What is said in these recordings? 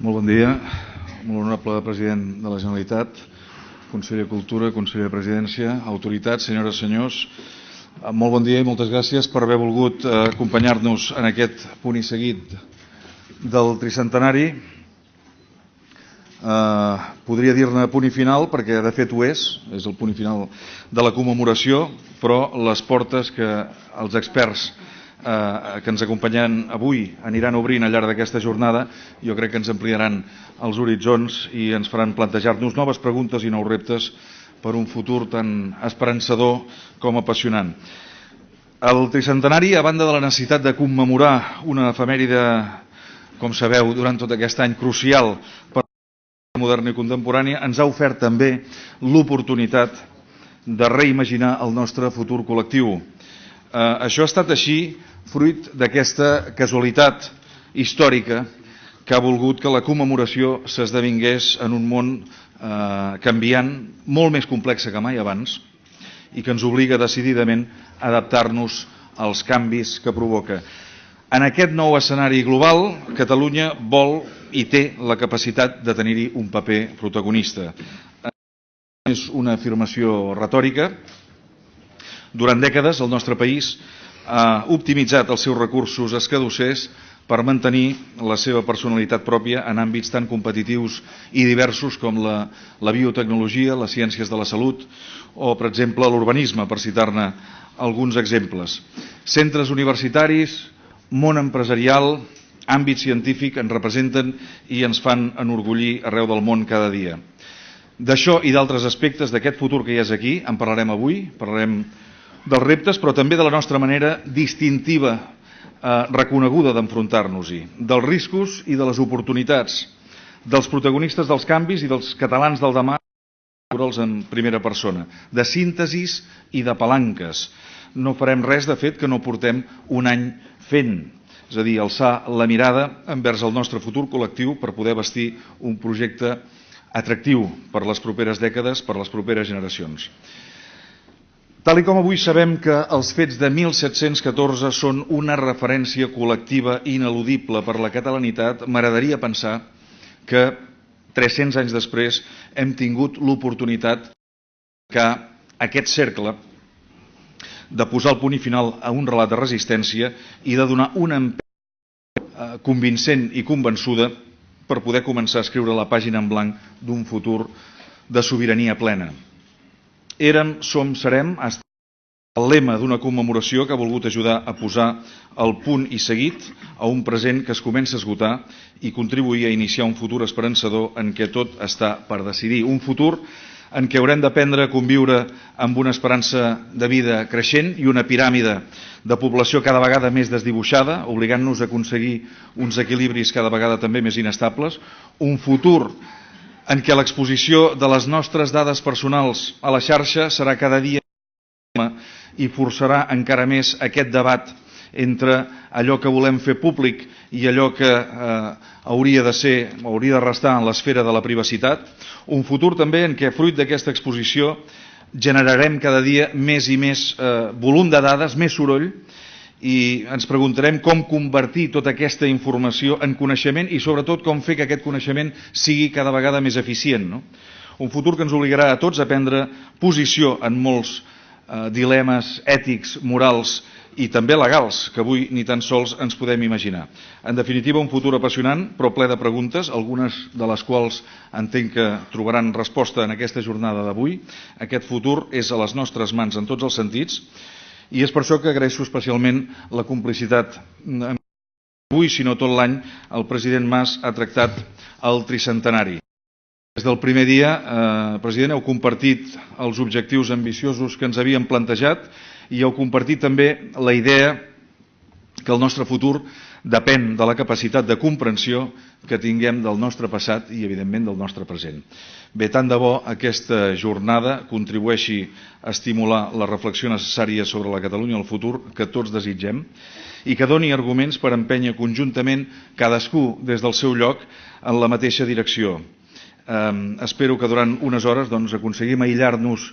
Molt bon dia, molt honorable president de la Generalitat, conseller de Cultura, conseller de Presidència, autoritats, senyores i senyors. Molt bon dia i moltes gràcies per haver volgut acompanyar-nos en aquest punt i seguit del tricentenari. Podria dir-ne punt i final perquè de fet ho és el punt i final de la commemoració, però les portes que els experts que ens acompanyen avui aniran obrint al llarg d'aquesta jornada, jo crec que ens ampliaran els horitzons i ens faran plantejar-nos noves preguntes i nous reptes per un futur tan esperançador com apassionant. El tricentenari, a banda de la necessitat de commemorar una efemèride, com sabeu, durant tot aquest any crucial per la moderna i contemporània, ens ha ofert també l'oportunitat de reimaginar el nostre futur col·lectiu. Això ha estat així fruit d'aquesta casualitat històrica que ha volgut que la commemoració s'esdevingués en un món canviant, molt més complex que mai abans, i que ens obliga decididament a adaptar-nos als canvis que provoca. En aquest nou escenari global, Catalunya vol i té la capacitat de tenir-hi un paper protagonista. És una afirmació retòrica. Durant dècades el nostre país ha optimitzat els seus recursos escadussers per mantenir la seva personalitat pròpia en àmbits tan competitius i diversos com la biotecnologia, les ciències de la salut o, per exemple, l'urbanisme, per citar-ne alguns exemples. Centres universitaris, món empresarial, àmbit científic ens representen i ens fan enorgullir arreu del món cada dia. D'això i d'altres aspectes d'aquest futur que ja és aquí en parlarem avui, parlarem dels reptes, però també de la nostra manera distintiva, reconeguda d'enfrontar-nos-hi, dels riscos i de les oportunitats, dels protagonistes dels canvis i dels catalans del demà en primera persona, de síntesis i de palanques. No farem res, de fet, que no portem un any fent, és a dir, alçar la mirada envers el nostre futur col·lectiu per poder bastir un projecte atractiu per les properes dècades, per les properes generacions. Tal com avui sabem que els fets de 1714 són una referència col·lectiva ineludible per la catalanitat, m'agradaria pensar que 300 anys després hem tingut l'oportunitat que aquest cercle de posar el punt i final a un relat de resistència i de donar una empenta convincent i convençuda per poder començar a escriure la pàgina en blanc d'un futur de sobirania plena. Érem, som, serem, el lema d'una commemoració que ha volgut ajudar a posar el punt i seguit a un present que es comença a esgotar i contribuir a iniciar un futur esperançador en què tot està per decidir. Un futur en què haurem d'aprendre a conviure amb una esperança de vida creixent i una piràmide de població cada vegada més desdibuixada, obligant-nos a aconseguir uns equilibris cada vegada també més inestables. Un futur en què l'exposició de les nostres dades personals a la xarxa serà cada dia i forçarà encara més aquest debat entre allò que volem fer públic i allò que hauria de restar en l'esfera de la privacitat. Un futur també en què, fruit d'aquesta exposició, generarem cada dia més i més volum de dades, més soroll, i ens preguntarem com convertir tota aquesta informació en coneixement i sobretot com fer que aquest coneixement sigui cada vegada més eficient. Un futur que ens obligarà a tots a prendre posició en molts dilemes ètics, morals i també legals que avui ni tan sols ens podem imaginar. En definitiva, un futur apassionant però ple de preguntes, algunes de les quals entenc que trobaran resposta en aquesta jornada d'avui. Aquest futur és a les nostres mans en tots els sentits. I és per això que agraeixo especialment la complicitat. Avui, si no tot l'any, el president Mas ha tractat el tricentenari. Des del primer dia, president, heu compartit els objectius ambiciosos que ens havíem plantejat i heu compartit també la idea que el nostre futur depèn de la capacitat de comprensió que tinguem del nostre passat i, evidentment, del nostre present. Bé, tant de bo aquesta jornada contribueixi a estimular la reflexió necessària sobre la Catalunya del futur que tots desitgem i que doni arguments per empènyer conjuntament cadascú des del seu lloc en la mateixa direcció. Espero que durant unes hores aconseguim aïllar-nos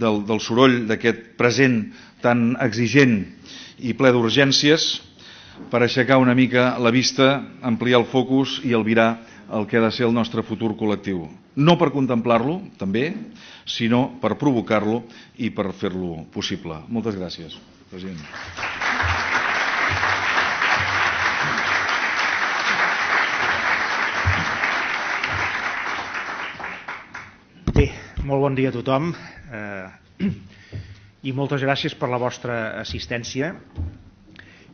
del soroll d'aquest present tan exigent i ple d'urgències, per aixecar una mica la vista, ampliar el focus i albirar el que ha de ser el nostre futur col·lectiu. No per contemplar-lo, també, sinó per provocar-lo i per fer-lo possible. Moltes gràcies, president. Bé, molt bon dia a tothom i moltes gràcies per la vostra assistència.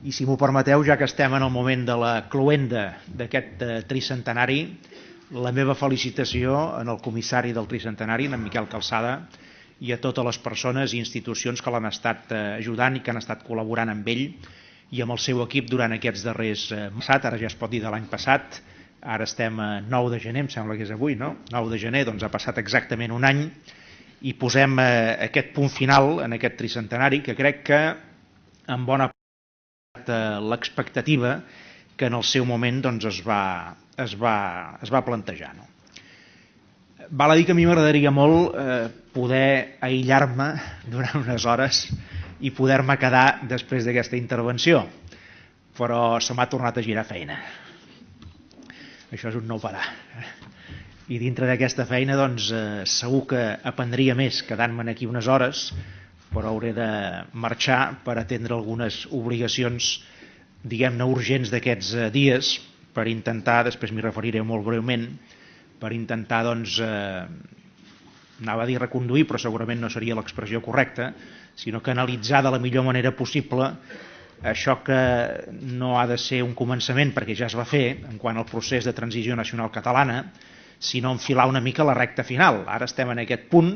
I si m'ho permeteu, ja que estem en el moment de la cloenda d'aquest tricentenari, la meva felicitació en el comissari del tricentenari, en Miquel Calçada, i a totes les persones i institucions que l'han estat ajudant i que han estat col·laborant amb ell i amb el seu equip durant aquests darrers passat, ara ja es pot dir de l'any passat, ara estem a 9 de gener, em sembla que és avui, no? 9 de gener, doncs ha passat exactament un any i posem aquest punt final en aquest tricentenari que crec que en bona part l'expectativa que en el seu moment doncs, es va plantejar. No? Val a dir que a mi m'agradaria molt poder aïllar-me durant unes hores i poder-me quedar després d'aquesta intervenció, però se m'ha tornat a girar feina. Això és un no parar. I dintre d'aquesta feina doncs, segur que aprendria més quedant-me aquí unes hores, però hauré de marxar per atendre algunes obligacions, diguem-ne, urgents d'aquests dies, per intentar, després m'hi referiré molt breument, per intentar, doncs, anava a dir reconduir, però segurament no seria l'expressió correcta, sinó que analitzar de la millor manera possible això que no ha de ser un començament, perquè ja es va fer, en quant al procés de transició nacional catalana, sinó enfilar una mica la recta final. Ara estem en aquest punt,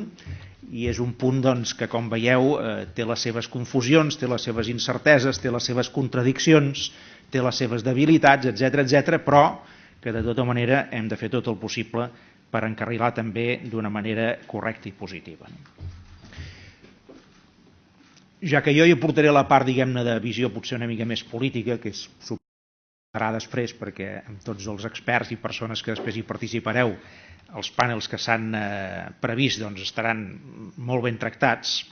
i és un punt doncs, que, com veieu, té les seves confusions, té les seves incerteses, té les seves contradiccions, té les seves debilitats, etc., però que de tota manera hem de fer tot el possible per encarrilar també d'una manera correcta i positiva. Ja que jo hi aportaré la part, diguem-ne, de visió potser una mica més política, que és superarà després, perquè amb tots els experts i persones que després hi participareu, els panels que s'han previst doncs, estaran molt ben tractats.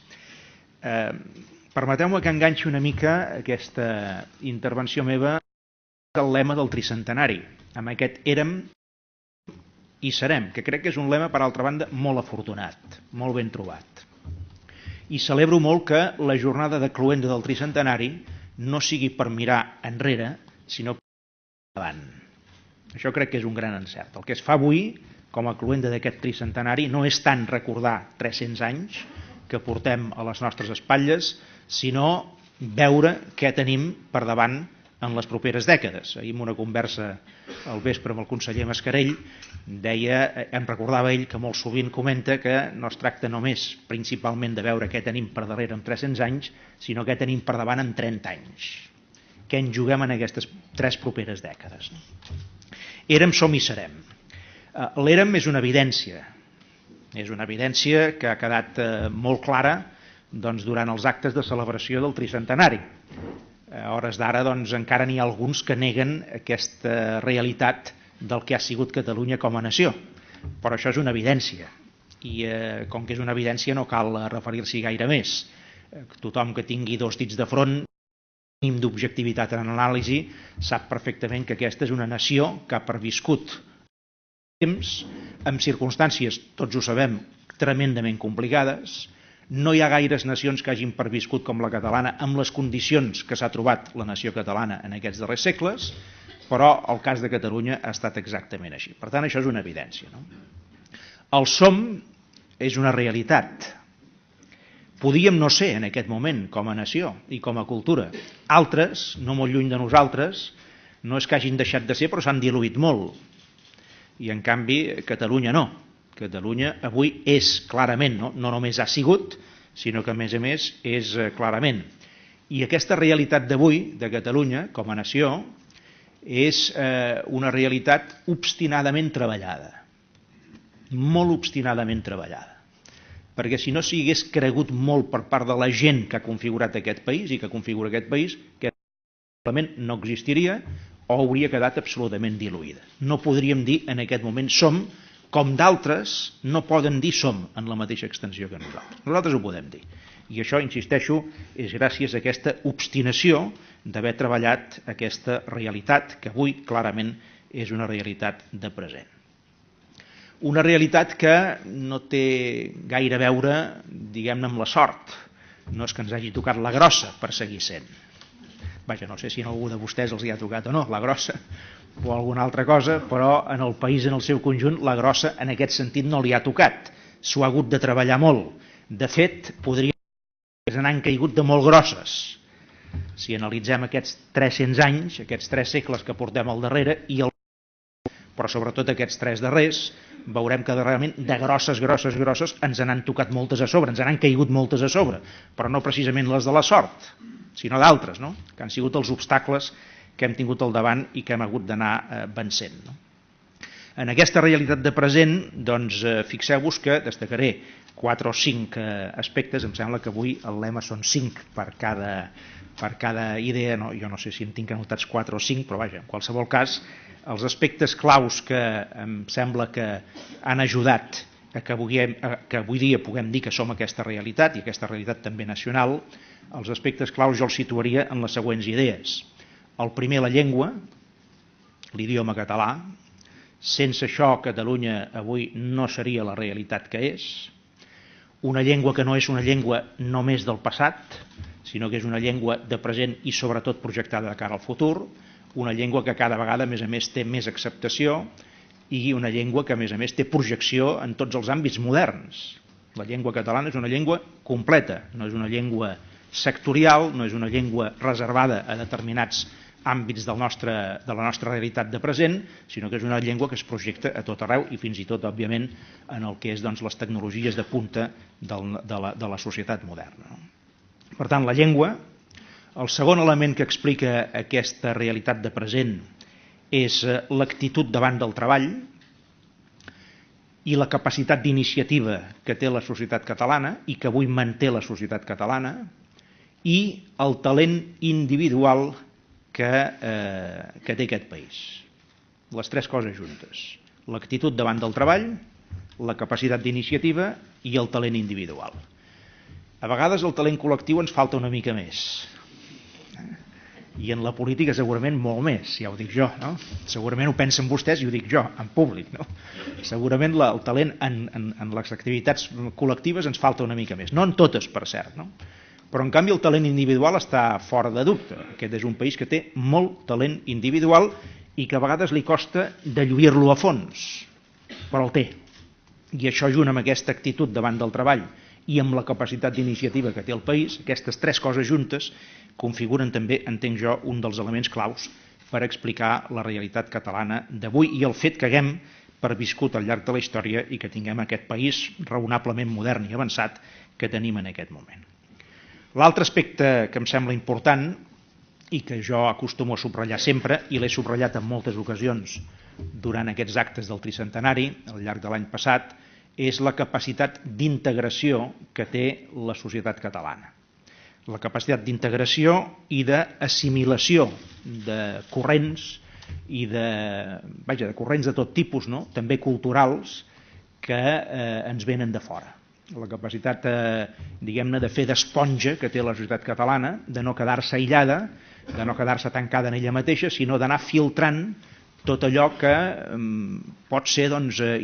Permeteu-me que enganxi una mica aquesta intervenció meva al lema del tricentenari, amb aquest érem i serem, que crec que és un lema, per altra banda, molt afortunat, molt ben trobat. I celebro molt que la jornada de cloenda del tricentenari no sigui per mirar enrere, sinó per mirar endavant. Això crec que és un gran encert. El que es fa avui, com a cloenda d'aquest tricentenari, no és tant recordar 300 anys que portem a les nostres espatlles, sinó veure què tenim per davant en les properes dècades. Ahir en una conversa al vespre amb el conseller Mascarell em recordava ell que molt sovint comenta que no es tracta només principalment de veure què tenim per darrere en 300 anys, sinó què tenim per davant en 30 anys. Què en juguem en aquestes 3 properes dècades. Érem, som i serem. L'érem és una evidència que ha quedat molt clara doncs, durant els actes de celebració del tricentenari. A hores d'ara doncs, encara n'hi ha alguns que neguen aquesta realitat del que ha sigut Catalunya com a nació, però això és una evidència i com que és una evidència no cal referir-s'hi gaire més. Tothom que tingui 2 dits de front, mínim d'objectivitat en l'anàlisi, sap perfectament que aquesta és una nació que ha perviscut temps, amb circumstàncies, tots ho sabem, tremendament complicades. No hi ha gaires nacions que hagin perviscut com la catalana amb les condicions que s'ha trobat la nació catalana en aquests darrers segles, però el cas de Catalunya ha estat exactament així. Per tant, això és una evidència. No? El som és una realitat. Podíem no ser en aquest moment com a nació i com a cultura. Altres, no molt lluny de nosaltres, no és que hagin deixat de ser, però s'han diluït molt. I en canvi Catalunya no. Catalunya avui és clarament, no només ha sigut, sinó que a més és clarament. I aquesta realitat d'avui de Catalunya com a nació és una realitat obstinadament treballada, molt obstinadament treballada. Perquè si no s'hi hagués cregut molt per part de la gent que ha configurat aquest país i que configura aquest país, que simplement no existiria o hauria quedat absolutament diluïda. No podríem dir en aquest moment som, com d'altres no poden dir som en la mateixa extensió que nosaltres. Nosaltres ho podem dir. I això, insisteixo, és gràcies a aquesta obstinació d'haver treballat aquesta realitat, que avui clarament és una realitat de present. Una realitat que no té gaire a veure, diguem-ne, amb la sort. No és que ens hagi tocat la grossa per seguir sent. Vaja, no sé si a algú de vostès els hi ha tocat o no, la grossa, o alguna altra cosa, però en el país en el seu conjunt la grossa en aquest sentit no li ha tocat. S'ho ha hagut de treballar molt. De fet, podríem dir que n'han caigut de molt grosses. Si analitzem aquests 300 anys, aquests 3 segles que portem al darrere, però sobretot aquests 3 darrers, veurem que realment de grosses ens n'han tocat moltes a sobre, ens n'han caigut moltes a sobre, però no precisament les de la sort, sinó d'altres, no? Que han sigut els obstacles que hem tingut al davant i que hem hagut d'anar vencent. No? En aquesta realitat de present, doncs, fixeu-vos que destacaré 4 o 5 aspectes, em sembla que avui el lema són 5 per cada idea, no? Jo no sé si en tinc anotats 4 o 5, però vaja, en qualsevol cas, els aspectes claus que em sembla que han ajudat a que avui dia puguem dir que som aquesta realitat, i aquesta realitat també nacional, els aspectes claus jo els situaria en les següents idees. El primer, la llengua, l'idioma català. Sense això, Catalunya avui no seria la realitat que és. Una llengua que no és una llengua només del passat, sinó que és una llengua de present i sobretot projectada de cara al futur, una llengua que cada vegada, a més, té més acceptació i una llengua que, a més, té projecció en tots els àmbits moderns. La llengua catalana és una llengua completa, no és una llengua sectorial, no és una llengua reservada a determinats àmbits de la nostra realitat de present, sinó que és una llengua que es projecta a tot arreu i fins i tot, òbviament, en el que és les tecnologies de punta de la societat moderna. Per tant, la llengua. El segon element que explica aquesta realitat de present és l'actitud davant del treball i la capacitat d'iniciativa que té la societat catalana i que avui manté la societat catalana, i el talent individual que té aquest país. Les 3 coses juntes. L'actitud davant del treball, la capacitat d'iniciativa i el talent individual. A vegades el talent col·lectiu ens falta una mica més. I en la política segurament molt més, ja ho dic jo, no? Segurament ho pensen vostès i ho dic jo, en públic, no? Segurament el talent en les activitats col·lectives ens falta una mica més. No en totes, per cert, no? Però en canvi el talent individual està fora de dubte. Aquest és un país que té molt talent individual i que a vegades li costa de lluir-lo a fons, però el té. I això, junt amb aquesta actitud davant del treball i amb la capacitat d'iniciativa que té el país, aquestes 3 coses juntes configuren també, entenc jo, un dels elements claus per explicar la realitat catalana d'avui i el fet que haguem perviscut al llarg de la història i que tinguem aquest país raonablement modern i avançat que tenim en aquest moment. L'altre aspecte que em sembla important i que jo acostumo a subratllar sempre, i l'he subratllat en moltes ocasions durant aquests actes del tricentenari, al llarg de l'any passat, és la capacitat d'integració que té la societat catalana. La capacitat d'integració i d'assimilació de corrents i de corrents de tot tipus, no? També culturals, que ens venen de fora. La capacitat, diguem-ne, de fer d'esponja que té la societat catalana, de no quedar-se aïllada, de no quedar-se tancada en ella mateixa, sinó d'anar filtrant tot allò que pot ser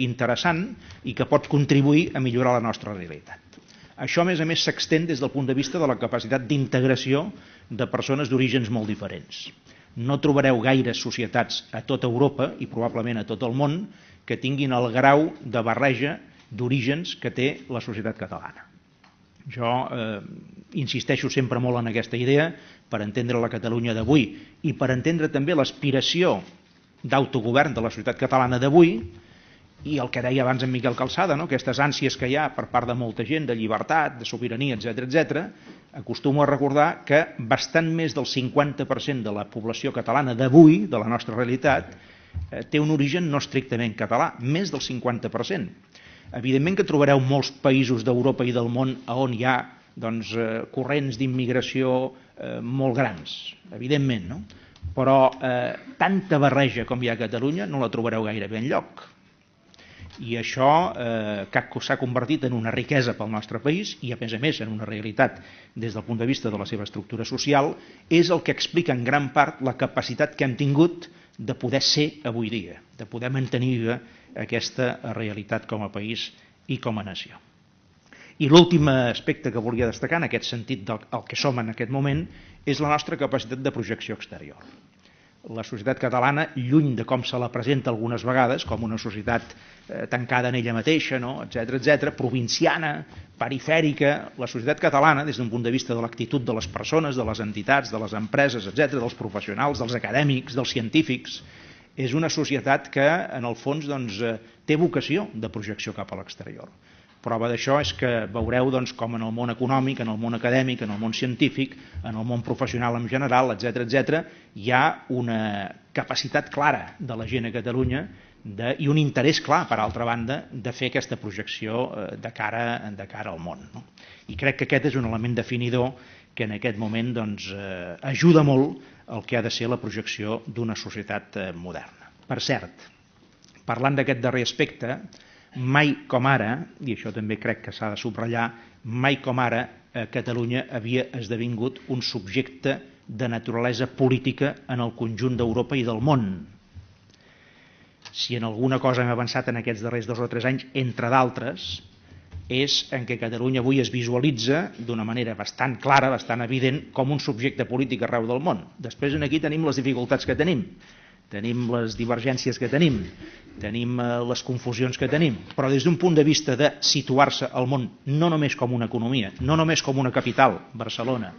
interessant i que pot contribuir a millorar la nostra realitat. Això, a més, s'extén des del punt de vista de la capacitat d'integració de persones d'orígens molt diferents. No trobareu gaires societats a tota Europa i probablement a tot el món que tinguin el grau de barreja d'orígens que té la societat catalana. Jo insisteixo sempre molt en aquesta idea per entendre la Catalunya d'avui i per entendre també l'aspiració d'autogovern de la societat catalana d'avui i el que deia abans en Miquel Calçada, no? Aquestes ànsies que hi ha per part de molta gent de llibertat, de sobirania, etc. Acostumo a recordar que bastant més del 50% de la població catalana d'avui, de la nostra realitat, té un origen no estrictament català, més del 50%. Evidentment que trobareu molts països d'Europa i del món on hi ha corrents d'immigració molt grans, evidentment, no? Però tanta barreja com hi ha a Catalunya no la trobareu gairebé enlloc. I això que s'ha convertit en una riquesa pel nostre país i a més en una realitat des del punt de vista de la seva estructura social, és el que explica en gran part la capacitat que hem tingut de poder ser avui dia, de poder mantenir viva aquesta realitat com a país i com a nació. I l'últim aspecte que volia destacar en aquest sentit del que som en aquest moment és la nostra capacitat de projecció exterior. La societat catalana, lluny de com se la presenta algunes vegades, com una societat tancada en ella mateixa, etc., provinciana, perifèrica, la societat catalana, des d'un punt de vista de l'actitud de les persones, de les entitats, de les empreses, etc., dels professionals, dels acadèmics, dels científics, és una societat que, en el fons, té vocació de projecció cap a l'exterior. Prova d'això és que veureu com en el món econòmic, en el món acadèmic, en el món científic, en el món professional en general, etc., hi ha una capacitat clara de la gent a Catalunya i un interès clar, per altra banda, de fer aquesta projecció de cara al món. I crec que aquest és un element definidor que en aquest moment ajuda molt el que ha de ser la projecció d'una societat moderna. Per cert, parlant d'aquest darrer aspecte, mai com ara, i això també crec que s'ha de subratllar, mai com ara Catalunya havia esdevingut un subjecte de naturalesa política en el conjunt d'Europa i del món. Si en alguna cosa hem avançat en aquests darrers 2 o 3 anys, entre d'altres, és en què Catalunya avui es visualitza d'una manera bastant clara, bastant evident, com un subjecte polític arreu del món. Després aquí tenim les dificultats que tenim les divergències que tenim les confusions que tenim, però des d'un punt de vista de situar-se al món no només com una economia, no només com una capital, Barcelona,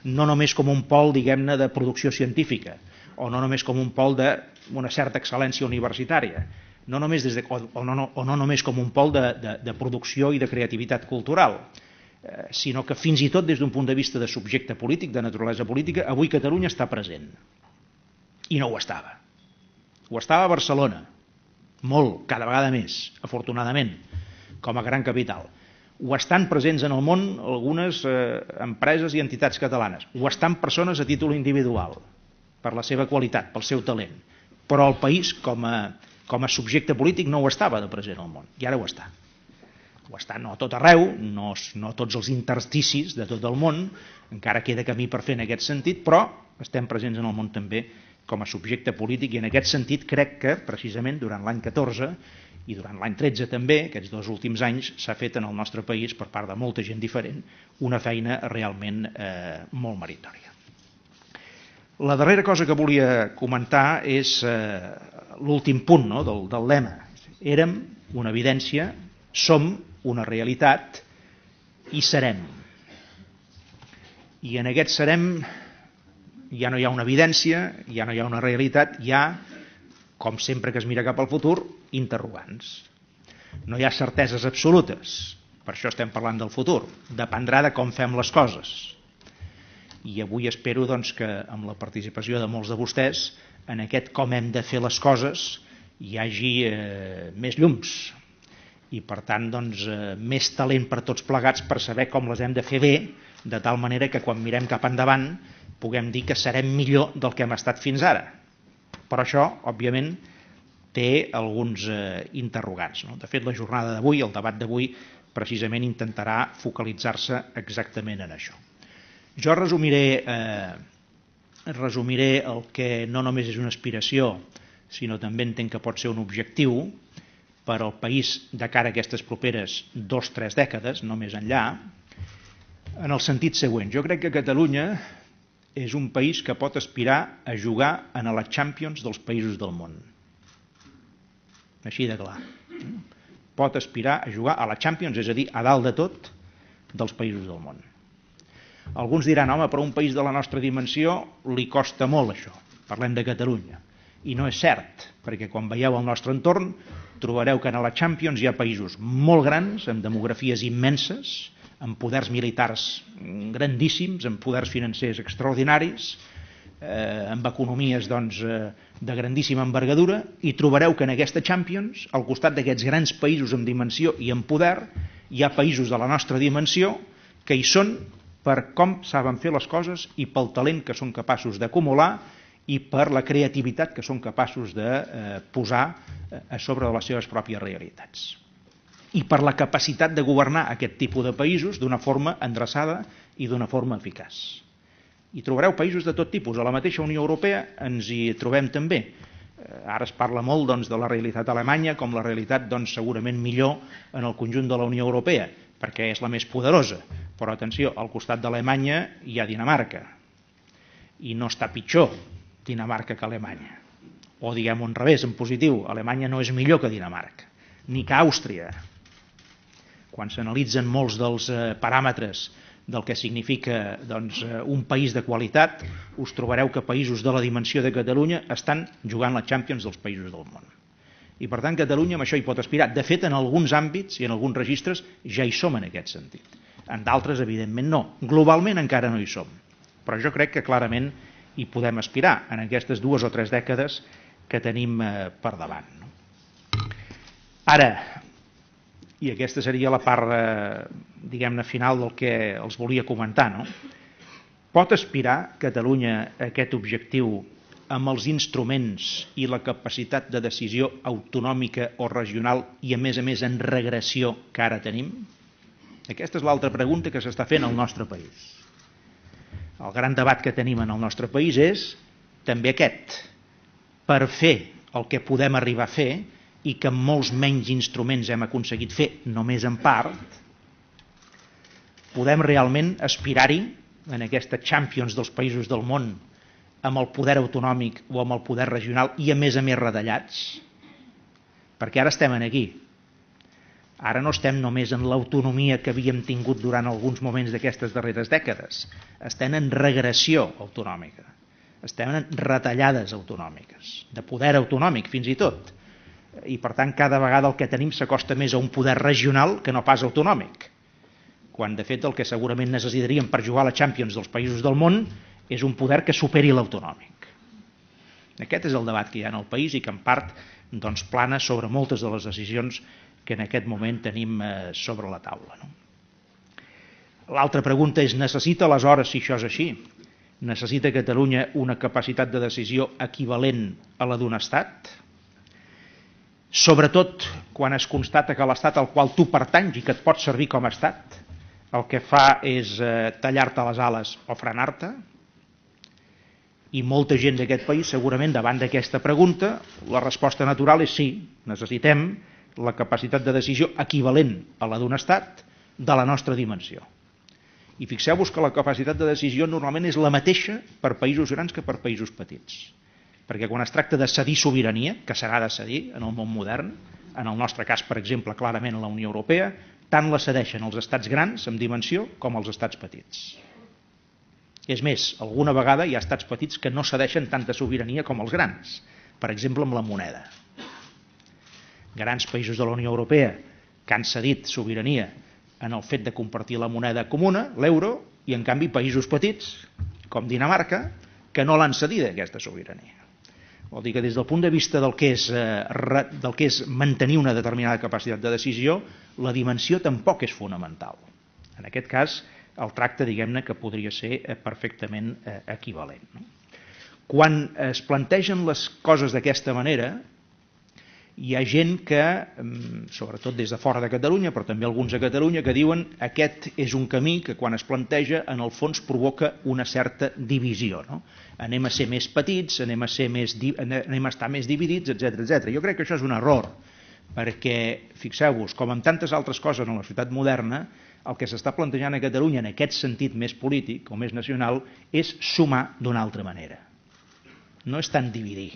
no només com un pol, diguem-ne, de producció científica, o no només com un pol d'una certa excel·lència universitària, no només com un pol de producció i de creativitat cultural, sinó que fins i tot des d'un punt de vista de subjecte polític, de naturalesa política, avui Catalunya està present. I no ho estava. Ho estava a Barcelona, molt, cada vegada més, afortunadament, com a gran capital. Ho estan presents en el món algunes empreses i entitats catalanes. Ho estan persones a títol individual, per la seva qualitat, pel seu talent. Però el país, com a subjecte polític, no ho estava de present al món. I ara ho està. Ho està no a tot arreu, no tots els intersticis de tot el món, encara queda camí per fer en aquest sentit, però estem presents en el món també com a subjecte polític, i en aquest sentit crec que precisament durant l'any 14 i durant l'any 13 també, aquests 2 últims anys, s'ha fet en el nostre país, per part de molta gent diferent, una feina realment molt meritòria. La darrera cosa que volia comentar és l'últim punt del lema. Érem una evidència, som una realitat i serem. I en aquest serem ja no hi ha una evidència, ja no hi ha una realitat, hi ha, com sempre que es mira cap al futur, interrogants. No hi ha certeses absolutes, per això estem parlant del futur, dependrà de com fem les coses. I avui espero que amb la participació de molts de vostès, en aquest com hem de fer les coses, hi hagi més llums i per tant més talent per tots plegats per saber com les hem de fer bé, de tal manera que quan mirem cap endavant puguem dir que serem millor del que hem estat fins ara. Però això, òbviament, té alguns interrogants. De fet, la jornada d'avui, el debat d'avui, precisament intentarà focalitzar-se exactament en això. Jo resumiré el que no només és una aspiració, sinó també entenc que pot ser un objectiu per al país de cara a aquestes properes 2-3 dècades, no més enllà, en el sentit següent. Jo crec que Catalunya és un país que pot aspirar a jugar en la Champions dels països del món. Així de clar. Pot aspirar a jugar a la Champions, és a dir, a dalt de tot, dels països del món. Alguns diran, home, però a un país de la nostra dimensió li costa molt això. Parlem de Catalunya. I no és cert, perquè quan veieu el nostre entorn trobareu que a la Champions hi ha països molt grans, amb demografies immenses, amb poders militars grandíssims, amb poders financers extraordinaris, amb economies de grandíssima envergadura, i trobareu que en aquesta Champions, al costat d'aquests grans països amb dimensió i amb poder, hi ha països de la nostra dimensió que hi són per com saben fer les coses i pel talent que són capaços d'acumular i per la creativitat que són capaços de posar a sobre de les seves pròpies realitats. I per la capacitat de governar aquest tipus de països d'una forma endreçada i d'una forma eficaç. I trobareu països de tot tipus. A la mateixa Unió Europea ens hi trobem també. Ara es parla molt de la realitat alemanya com la realitat segurament millor en el conjunt de la Unió Europea, perquè és la més poderosa. Però atenció, al costat d'Alemanya hi ha Dinamarca. I no està pitjor Dinamarca que Alemanya. O diguem-ho en revés, en positiu, Alemanya no és millor que Dinamarca, ni que Àustria. Quan s'analitzen molts dels paràmetres del que significa un país de qualitat, us trobareu que països de la dimensió de Catalunya estan jugant la Champions dels països del món. I per tant Catalunya amb això hi pot aspirar. De fet, en alguns àmbits i en alguns registres ja hi som en aquest sentit. En d'altres, evidentment, no. Globalment encara no hi som. Però jo crec que clarament hi podem aspirar en aquestes 2 o 3 dècades que tenim per davant. Ara, i aquesta seria la part, diguem-ne, final del que els volia comentar, no? Pot aspirar Catalunya a aquest objectiu amb els instruments i la capacitat de decisió autonòmica o regional i, a més en regressió que ara tenim? Aquesta és l'altra pregunta que s'està fent al nostre país. El gran debat que tenim en el nostre país és també aquest. Per fer el que podem arribar a fer i que amb molts menys instruments hem aconseguit fer, només en part, podem realment aspirar-hi en aquesta Champions dels països del món amb el poder autonòmic o amb el poder regional i a més retallats? Perquè ara estem aquí. Ara no estem només en l'autonomia que havíem tingut durant alguns moments d'aquestes darreres dècades. Estem en regressió autonòmica. Estem en retallades autonòmiques, de poder autonòmic fins i tot. I per tant cada vegada el que tenim s'acosta més a un poder regional que no pas autonòmic. Quan de fet el que segurament necessitaríem per jugar a la Champions dels països del món és un poder que superi l'autonòmic. Aquest és el debat que hi ha en el país i que en part plana sobre moltes de les decisions que en aquest moment tenim sobre la taula. L'altra pregunta és, necessita aleshores, si això és així, necessita Catalunya una capacitat de decisió equivalent a la d'un estat? Sobretot quan es constata que l'estat al qual tu pertanys i que et pot servir com a estat, el que fa és tallar-te les ales o frenar-te? I molta gent d'aquest país, segurament, davant d'aquesta pregunta, la resposta natural és sí, necessitem la capacitat de decisió equivalent a la d'un estat de la nostra dimensió. I fixeu-vos que la capacitat de decisió normalment és la mateixa per països grans que per països petits. Perquè quan es tracta de cedir sobirania, que s'ha de cedir en el món modern, en el nostre cas, per exemple, clarament a la Unió Europea, tant la cedeixen els estats grans en dimensió com els estats petits. És més, alguna vegada hi ha estats petits que no cedeixen tanta sobirania com els grans, per exemple amb la moneda. Grans països de la Unió Europea que han cedit sobirania en el fet de compartir la moneda comuna, l'euro, i en canvi països petits, com Dinamarca, que no l'han cedida aquesta sobirania. Vol dir que des del punt de vista del que és mantenir una determinada capacitat de decisió, la dimensió tampoc és fonamental. En aquest cas, el tracte, diguem-ne, que podria ser perfectament equivalent. Quan es plantegen les coses d'aquesta manera, hi ha gent que, sobretot des de fora de Catalunya, però també alguns a Catalunya, que diuen que aquest és un camí que quan es planteja en el fons provoca una certa divisió. Anem a ser més petits, anem a estar més dividits, etc. Jo crec que això és un error, perquè, fixeu-vos, com en tantes altres coses en la societat moderna, el que s'està plantejant a Catalunya en aquest sentit més polític o més nacional és sumar d'una altra manera. No és tant dividir,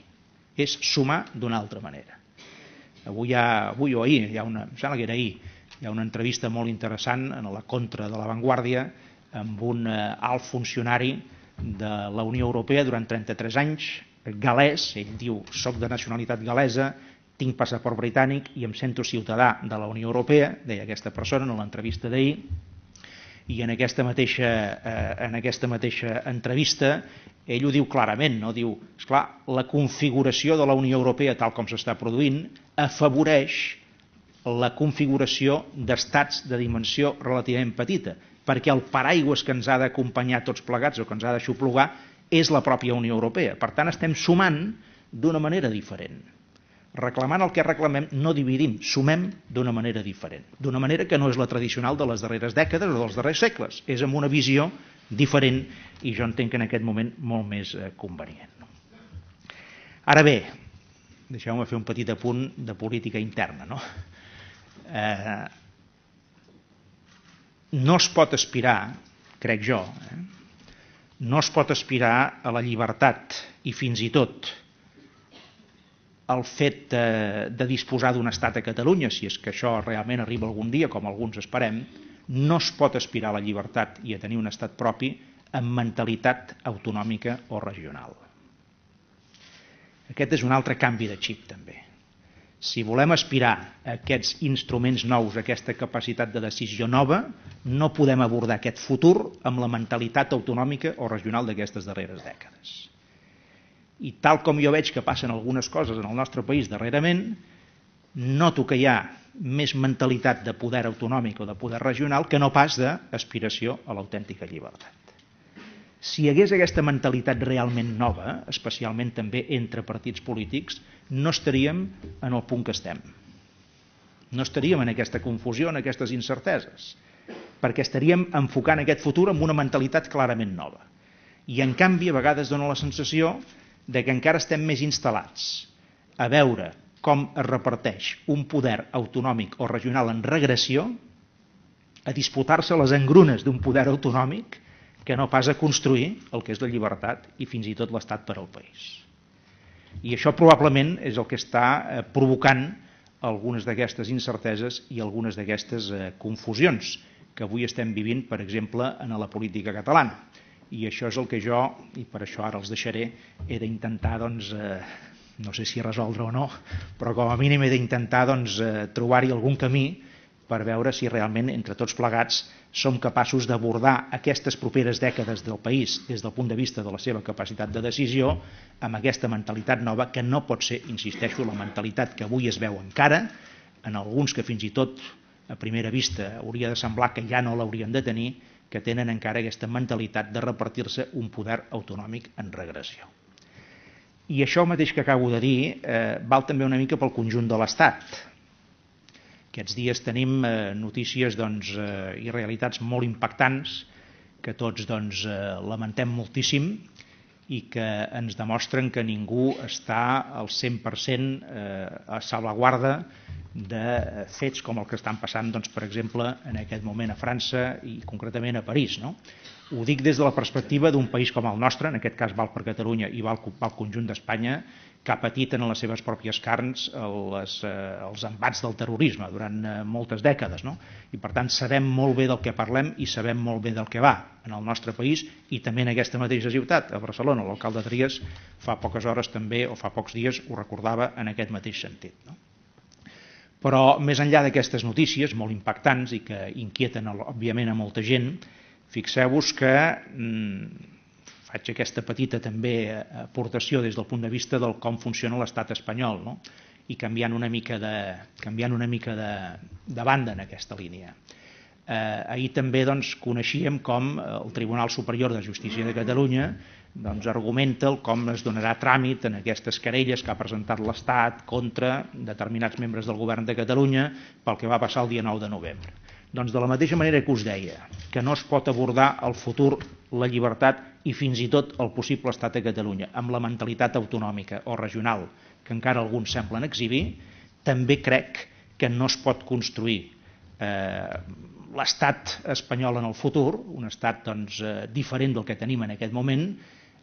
és sumar d'una altra manera. Avui o ahir, em sembla que era ahir, hi ha una entrevista molt interessant en la Contra de la Vanguardia amb un alt funcionari de la Unió Europea durant 33 anys, galès, ell diu, soc de nacionalitat galesa, tinc passaport britànic i em sento ciutadà de la Unió Europea, deia aquesta persona en l'entrevista d'ahir, i en aquesta mateixa entrevista ell ho diu clarament, diu, esclar, la configuració de la Unió Europea tal com s'està produint afavoreix la configuració d'estats de dimensió relativament petita, perquè el paraigües que ens ha d'acompanyar tots plegats o que ens ha d'aixoplugar és la pròpia Unió Europea. Per tant, estem sumant d'una manera diferent. Reclamant el que reclamem, no dividim, sumem d'una manera diferent. D'una manera que no és la tradicional de les darreres dècades o dels darrers segles. És amb una visió diferent i jo entenc que en aquest moment molt més convenient. Ara bé, deixeu-me fer un petit apunt de política interna. No es pot aspirar, crec jo, no es pot aspirar a la llibertat i fins i tot el fet de disposar d'un estat a Catalunya, si és que això realment arriba algun dia, com alguns esperem, no es pot aspirar a la llibertat i a tenir un estat propi amb mentalitat autonòmica o regional. Aquest és un altre canvi de xip, també. Si volem aspirar a aquests instruments nous, a aquesta capacitat de decisió nova, no podem abordar aquest futur amb la mentalitat autonòmica o regional d'aquestes darreres dècades. I tal com jo veig que passen algunes coses en el nostre país darrerament, noto que hi ha més mentalitat de poder autonòmic o de poder regional que no pas d'aspiració a l'autèntica llibertat. Si hi hagués aquesta mentalitat realment nova, especialment també entre partits polítics, no estaríem en el punt que estem. No estaríem en aquesta confusió, en aquestes incerteses, perquè estaríem enfocant aquest futur amb una mentalitat clarament nova. I en canvi, a vegades dona la sensació de que encara estem més instal·lats a veure com es reparteix un poder autonòmic o regional en regressió, a disputar-se les engrunes d'un poder autonòmic, que no pas a construir el que és la llibertat i fins i tot l'estat per al país. I això probablement és el que està provocant algunes d'aquestes incerteses i algunes d'aquestes confusions que avui estem vivint, per exemple, en la política catalana. I això és el que jo, i per això ara els deixaré, he d'intentar, no sé si resoldre o no, però com a mínim he d'intentar trobar-hi algun camí per veure si realment entre tots plegats som capaços d'abordar aquestes properes dècades del país des del punt de vista de la seva capacitat de decisió amb aquesta mentalitat nova que no pot ser, insisteixo, la mentalitat que avui es veu encara, en alguns que fins i tot a primera vista hauria de semblar que ja no l'haurien de tenir, que tenen encara aquesta mentalitat de repartir-se un poder autonòmic en regressió. I això mateix que acabo de dir val també una mica pel conjunt de l'Estat. Aquests dies tenim notícies i realitats molt impactants que tots lamentem moltíssim i que ens demostren que ningú està al 100% a salvaguarda de fets com el que estan passant, per exemple, en aquest moment a França i concretament a París. Ho dic des de la perspectiva d'un país com el nostre, en aquest cas val per Catalunya i val pel conjunt d'Espanya, que ha patit en les seves pròpies carns els embats del terrorisme durant moltes dècades. I per tant sabem molt bé del que parlem i sabem molt bé del que va en el nostre país i també en aquesta mateixa ciutat, a Barcelona. L'alcalde Trias fa poques hores també, o fa pocs dies, ho recordava en aquest mateix sentit. Però més enllà d'aquestes notícies molt impactants i que inquieten òbviament a molta gent, fixeu-vos que faig aquesta petita també aportació des del punt de vista del com funciona l'estat espanyol i canviant una mica de banda en aquesta línia. Ahir també coneixíem com el Tribunal Superior de Justícia de Catalunya argumenta com es donarà tràmit en aquestes querelles que ha presentat l'Estat contra determinats membres del govern de Catalunya pel que va passar el dia 9 de novembre. Doncs de la mateixa manera que us deia que no es pot abordar el futur, la llibertat i fins i tot el possible estat a Catalunya amb la mentalitat autonòmica o regional que encara alguns semblen exhibir, també crec que no es pot construir l'estat espanyol en el futur, un estat diferent del que tenim en aquest moment,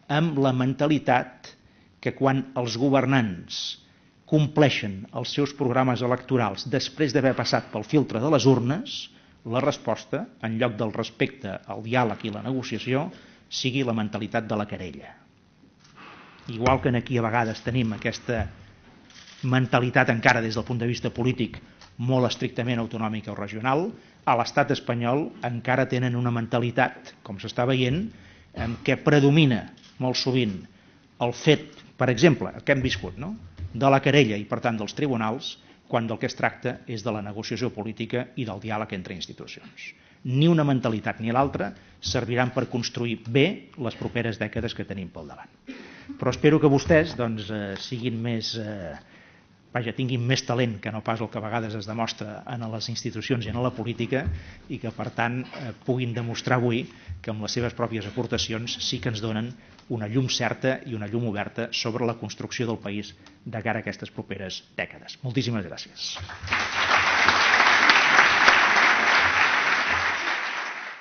amb la mentalitat que quan els governants compleixen els seus programes electorals després d'haver passat pel filtre de les urnes, la resposta, en lloc del respecte al diàleg i la negociació, sigui la mentalitat de la querella. Igual que aquí a vegades tenim aquesta mentalitat encara des del punt de vista polític molt estrictament autonòmica o regional, a l'estat espanyol encara tenen una mentalitat, com s'està veient, en què predomina molt sovint el fet, per exemple, el que hem viscut, de la querella i per tant dels tribunals, quan del que es tracta és de la negociació política i del diàleg entre institucions. ni una mentalitat ni l'altra serviran per construir bé les properes dècades que tenim pel davant. Però espero que vostès siguin més... tinguin més talent que no pas el que a vegades es demostra en les institucions i en la política i que, per tant, puguin demostrar avui que amb les seves pròpies aportacions sí que ens donen una llum certa i una llum oberta sobre la construcció del país de cara a aquestes properes dècades. Moltíssimes gràcies.